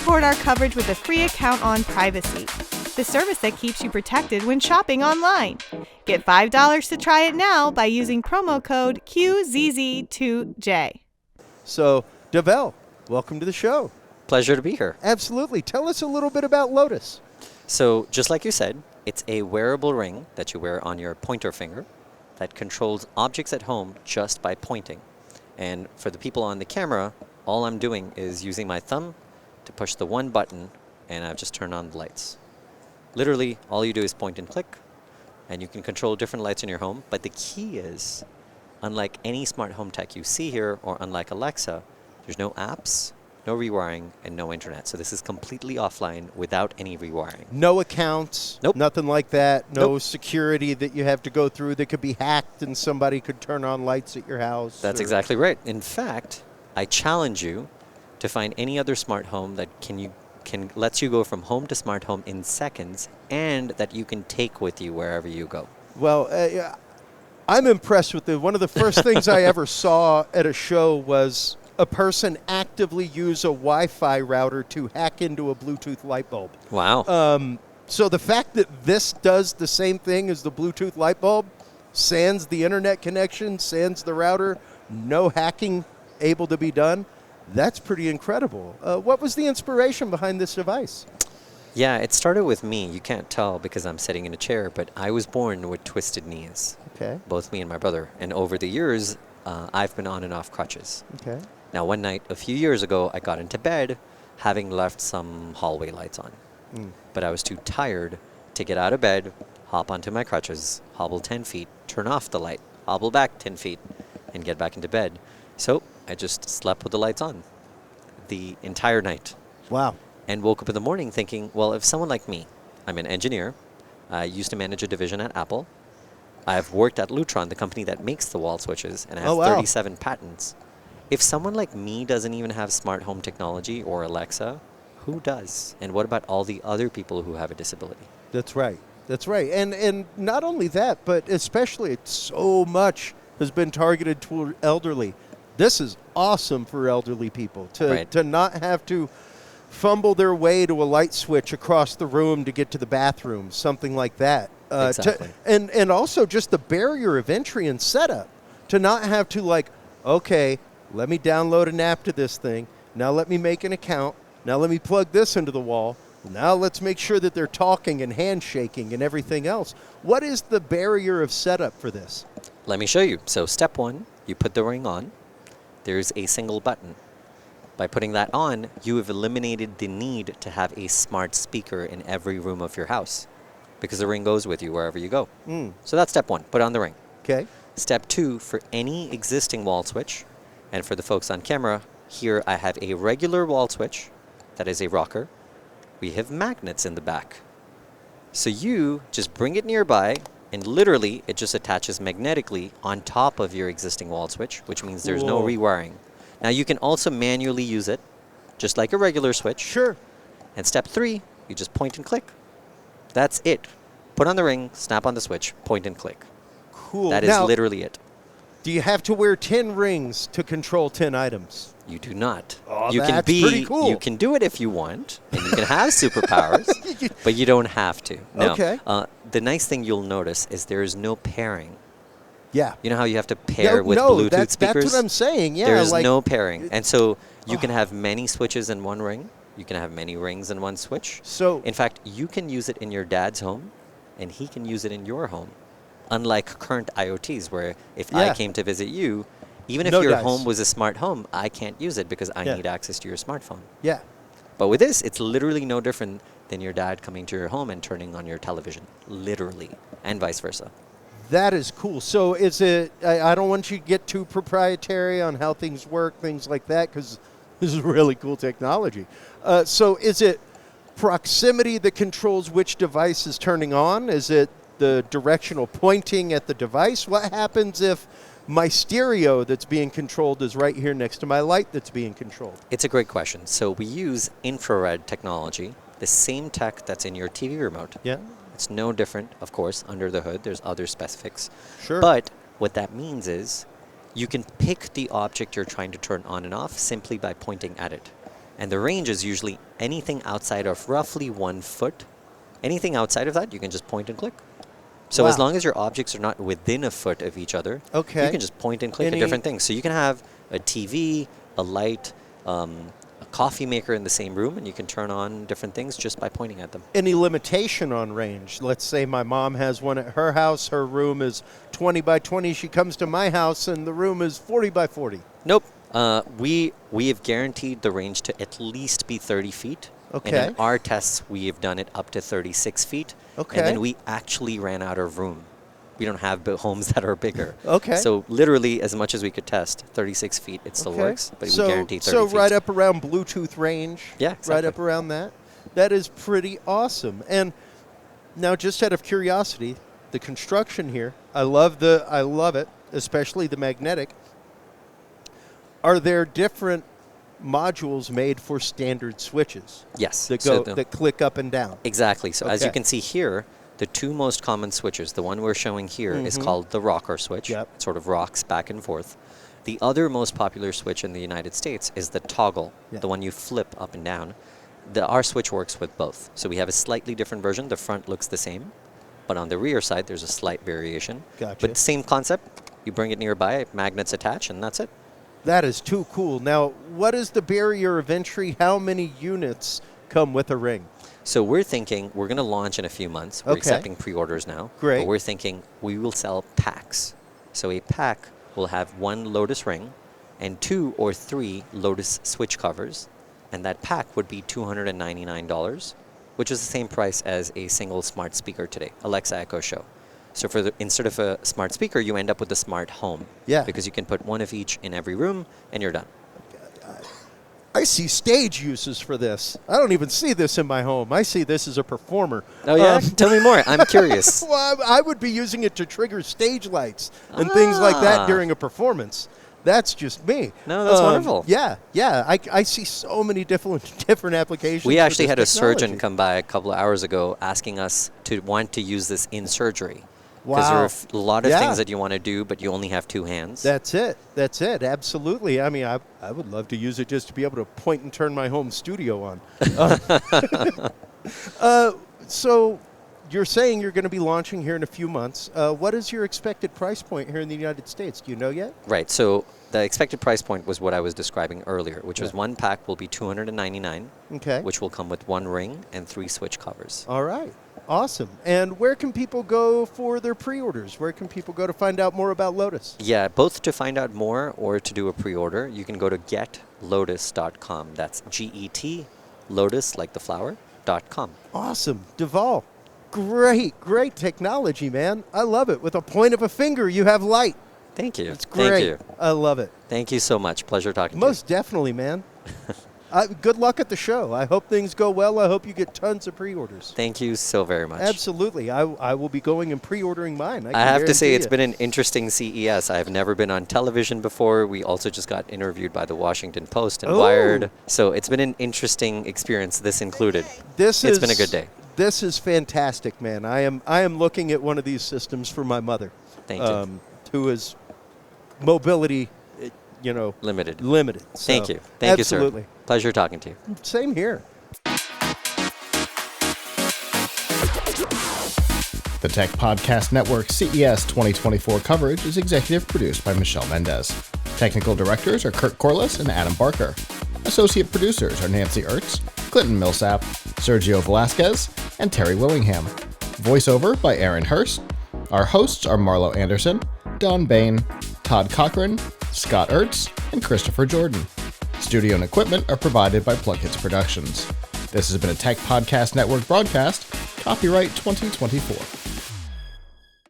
support our coverage with a free account on Privacy, the service that keeps you protected when shopping online. Get $5 to try it now by using promo code QZZ2J. So, Devel, welcome to the show. Pleasure to be here. Absolutely. Tell us a little bit about Lotus. So, just like you said, it's a wearable ring that you wear on your pointer finger that controls objects at home just by pointing. And for the people on the camera, all I'm doing is using my thumb to push the one button, and I've just turned on the lights. Literally, all you do is point and click, and you can control different lights in your home. But the key is, unlike any smart home tech you see here, or unlike Alexa, there's no apps, no rewiring, and no internet. So this is completely offline without any rewiring. No accounts, Nope. Nothing like that. No Nope. security that you have to go through that could be hacked and somebody could turn on lights at your house. That's exactly right. In fact, I challenge you to find any other smart home that lets you go from home to smart home in seconds, and that you can take with you wherever you go. Well, I'm impressed with it. One of the first things I ever saw at a show was a person actively use a Wi-Fi router to hack into a Bluetooth light bulb. Wow. So the fact that this does the same thing as the Bluetooth light bulb, sans the internet connection, sans the router, no hacking able to be done, that's pretty incredible. What was the inspiration behind this device? Yeah, it started with me. You can't tell because I'm sitting in a chair, but I was born with twisted knees. Okay. Both me and my brother. And over the years, I've been on and off crutches. Okay. Now, one night, a few years ago, I got into bed having left some hallway lights on. But I was too tired to get out of bed, hop onto my crutches, hobble 10 feet, turn off the light, hobble back 10 feet, and get back into bed. So I just slept with the lights on the entire night. Wow. And woke up in the morning thinking, well, if someone like me, I'm an engineer, I used to manage a division at Apple, I've worked at Lutron, the company that makes the wall switches, and I have 37 patents. If someone like me doesn't even have smart home technology or Alexa, who does? And what about all the other people who have a disability? That's right. That's right. And not only that, but especially so much has been targeted toward elderly. This is awesome for elderly people to not have to fumble their way to a light switch across the room to get to the bathroom, something like that. Exactly. And also just the barrier of entry and setup, to not have to like, okay, let me download an app to this thing. Now let me make an account. Now let me plug this into the wall. Now let's make sure that they're talking and handshaking and everything else. What is the barrier of setup for this? Let me show you. So step one, you put the ring on. There's a single button. By putting that on, you have eliminated the need to have a smart speaker in every room of your house, because the ring goes with you wherever you go. So that's step one, put on the ring. Okay. Step two, for any existing wall switch, and for the folks on camera, here I have a regular wall switch that is a rocker. We have magnets in the back. So you just bring it nearby, and literally it just attaches magnetically on top of your existing wall switch, which means there's no rewiring. Now you can also manually use it, just like a regular switch. Sure. And step three, you just point and click. That's it. Put on the ring, snap on the switch, point and click. Cool. That is literally it. Do you have to wear 10 rings to control 10 items? You do not. Oh, you that's pretty cool. You can do it if you want, and you can have superpowers, but you don't have to. No. Okay. The nice thing you'll notice is there is no pairing. Yeah. You know how you have to pair with Bluetooth speakers? That's what I'm saying. Yeah. There's no pairing. And so you can have many switches in one ring. You can have many rings in one switch. So, in fact, you can use it in your dad's home, and he can use it in your home. Unlike current IoTs, where if I came to visit you, even if your home was a smart home, I can't use it because I need access to your smartphone. Yeah. But with this, it's literally no different than your dad coming to your home and turning on your television. Literally. And vice versa. That is cool. So is it, I don't want you to get too proprietary on how things work, things like that, because this is really cool technology. So is it proximity that controls which device is turning on? Is it the directional pointing at the device? What happens if my stereo that's being controlled is right here next to my light that's being controlled? It's a great question. So we use infrared technology, the same tech that's in your TV remote. Yeah. It's no different, of course, under the hood. There's other specifics. Sure. But what that means is you can pick the object you're trying to turn on and off simply by pointing at it. And the range is usually anything outside of roughly 1 foot. Anything outside of that, you can just point and click. So as Wow. long as your objects are not within a foot of each other, Okay. you can just point and click Any- at different things. So you can have a TV, a light, a coffee maker in the same room, and you can turn on different things just by pointing at them. Any limitation on range? Let's say my mom has one at her house. Her room is 20 by 20. She comes to my house, and the room is 40 by 40. Nope. We have guaranteed the range to at least be 30 feet. Okay. And in our tests, we have done it up to 36 feet. Okay. And then we actually ran out of room. We don't have homes that are bigger. Okay. So literally, as much as we could test, 36 feet, it still works. But we guarantee 30 so feet. right up around Bluetooth range. Yeah, Right exactly. up around that. That is pretty awesome. And now, just out of curiosity, the construction here, I love it, especially the magnetic. Are there different modules made for standard switches Yes. that so go that click up and down? Exactly. So as you Okay. can see here, the two most common switches, the one we're showing here is called the rocker switch. Yep. It sort of rocks back and forth. The other most popular switch in the United States is the toggle, Yeah. the one you flip up and down. Our switch works with both. So we have a slightly different version. The front looks the same, but on the rear side, there's a slight variation. Gotcha. But same concept. You bring it nearby, magnets attach, and that's it. That is too cool. Now, what is the barrier of entry? How many units come with a ring? So we're thinking we're going to launch in a few months. We're Okay. accepting pre-orders now. Great. But we're thinking we will sell packs. So a pack will have 1 Lotus ring and 2 or 3 Lotus switch covers. And that pack would be $299, which is the same price as a single smart speaker today, Alexa Echo Show. So instead of a smart speaker, you end up with a smart home. Yeah. Because you can put one of each in every room, and you're done. I see stage uses for this. I don't even see this in my home. I see this as a performer. Oh, yeah? Tell me more. I'm curious. Well, I would be using it to trigger stage lights and things like that Ah. during a performance. That's just me. No, that's wonderful. Yeah. I see so many different applications. We for actually this had a surgeon technology. come by a couple of hours ago asking us to want to use this in surgery. Because Wow. there are a lot of Yeah. things that you want to do, but you only have 2 hands. That's it. Absolutely. I mean, I would love to use it just to be able to point and turn my home studio on. So you're saying you're going to be launching here in a few months. What is your expected price point here in the United States? Do you know yet? Right. So the expected price point was what I was describing earlier, which was Yeah. 1 pack will be $299, Okay. which will come with 1 ring and 3 switch covers. All right. Awesome. And where can people go for their pre-orders? Where can people go to find out more about Lotus? Yeah, both to find out more or to do a pre-order, you can go to getlotus.com. That's GET, Lotus, like the flower, .com. Awesome. Duval, great technology, man. I love it. With a point of a finger, you have light. Thank you. It's great. Thank you. I love it. Thank you so much. Pleasure talking to you. Most definitely, man. Good luck at the show. I hope things go well. I hope you get tons of pre-orders. Thank you so very much. Absolutely. I will be going and pre-ordering mine. I have to say, guarantee it's it. been an interesting CES. I have never been on television before. We also just got interviewed by the Washington Post and Oh. Wired. So it's been an interesting experience, this included. It's been a good day. This is fantastic, man. I am looking at one of these systems for my mother. Thank you. Who is mobility, Limited. So, Thank you. Thank absolutely. you, sir. Pleasure talking to you. Same here. The Tech Podcast Network CES 2024 coverage is executive produced by Michelle Mendez. Technical directors are Kurt Corliss and Adam Barker. Associate producers are Nancy Ertz, Clinton Millsap, Sergio Velasquez, and Terry Willingham. Voiceover by Aaron Hurst. Our hosts are Marlo Anderson, Don Bain, Todd Cochran, Scott Ertz, and Christopher Jordan. Studio and equipment are provided by PLUGHITZ Productions. This has been a Tech Podcast Network broadcast, copyright 2024.